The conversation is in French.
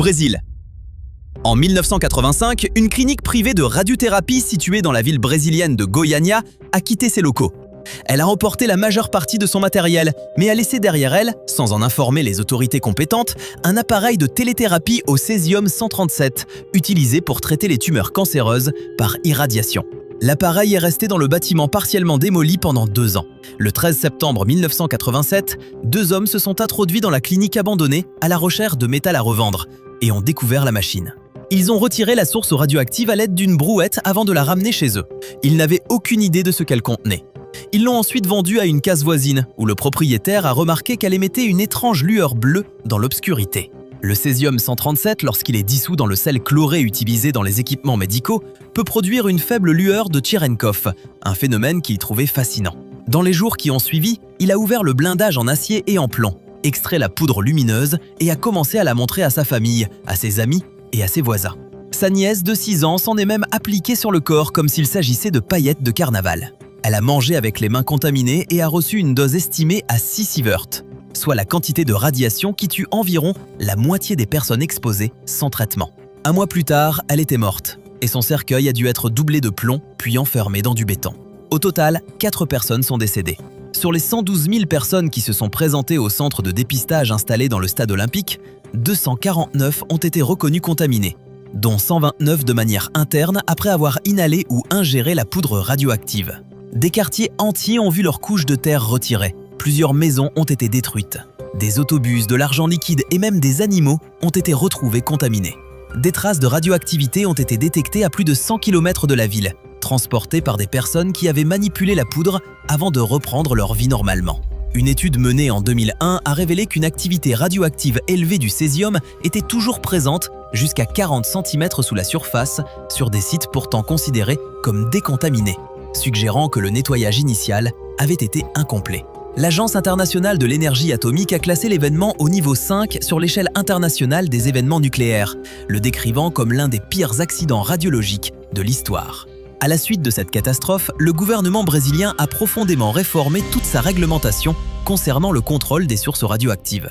Brésil. En 1985, une clinique privée de radiothérapie située dans la ville brésilienne de Goiânia a quitté ses locaux. Elle a emporté la majeure partie de son matériel, mais a laissé derrière elle, sans en informer les autorités compétentes, un appareil de téléthérapie au césium-137, utilisé pour traiter les tumeurs cancéreuses par irradiation. L'appareil est resté dans le bâtiment partiellement démoli pendant 2 ans. Le 13 septembre 1987, 2 hommes se sont introduits dans la clinique abandonnée à la recherche de métal à revendre et ont découvert la machine. Ils ont retiré la source radioactive à l'aide d'une brouette avant de la ramener chez eux. Ils n'avaient aucune idée de ce qu'elle contenait. Ils l'ont ensuite vendue à une case voisine, où le propriétaire a remarqué qu'elle émettait une étrange lueur bleue dans l'obscurité. Le césium-137, lorsqu'il est dissous dans le sel chloré utilisé dans les équipements médicaux, peut produire une faible lueur de Tcherenkov, un phénomène qu'il trouvait fascinant. Dans les jours qui ont suivi, il a ouvert le blindage en acier et en plomb, extrait la poudre lumineuse et a commencé à la montrer à sa famille, à ses amis et à ses voisins. Sa nièce de 6 ans s'en est même appliquée sur le corps comme s'il s'agissait de paillettes de carnaval. Elle a mangé avec les mains contaminées et a reçu une dose estimée à 6 sieverts, soit la quantité de radiation qui tue environ la moitié des personnes exposées sans traitement. 1 mois plus tard, elle était morte et son cercueil a dû être doublé de plomb puis enfermé dans du béton. Au total, 4 personnes sont décédées. Sur les 112 000 personnes qui se sont présentées au centre de dépistage installé dans le stade olympique, 249 ont été reconnues contaminées, dont 129 de manière interne après avoir inhalé ou ingéré la poudre radioactive. Des quartiers entiers ont vu leurs couches de terre retirées. Plusieurs maisons ont été détruites. Des autobus, de l'argent liquide et même des animaux ont été retrouvés contaminés. Des traces de radioactivité ont été détectées à plus de 100 km de la ville, transportées par des personnes qui avaient manipulé la poudre avant de reprendre leur vie normalement. Une étude menée en 2001 a révélé qu'une activité radioactive élevée du césium était toujours présente jusqu'à 40 cm sous la surface sur des sites pourtant considérés comme décontaminés, suggérant que le nettoyage initial avait été incomplet. L'Agence internationale de l'énergie atomique a classé l'événement au niveau 5 sur l'échelle internationale des événements nucléaires, le décrivant comme l'un des pires accidents radiologiques de l'histoire. À la suite de cette catastrophe, le gouvernement brésilien a profondément réformé toute sa réglementation concernant le contrôle des sources radioactives.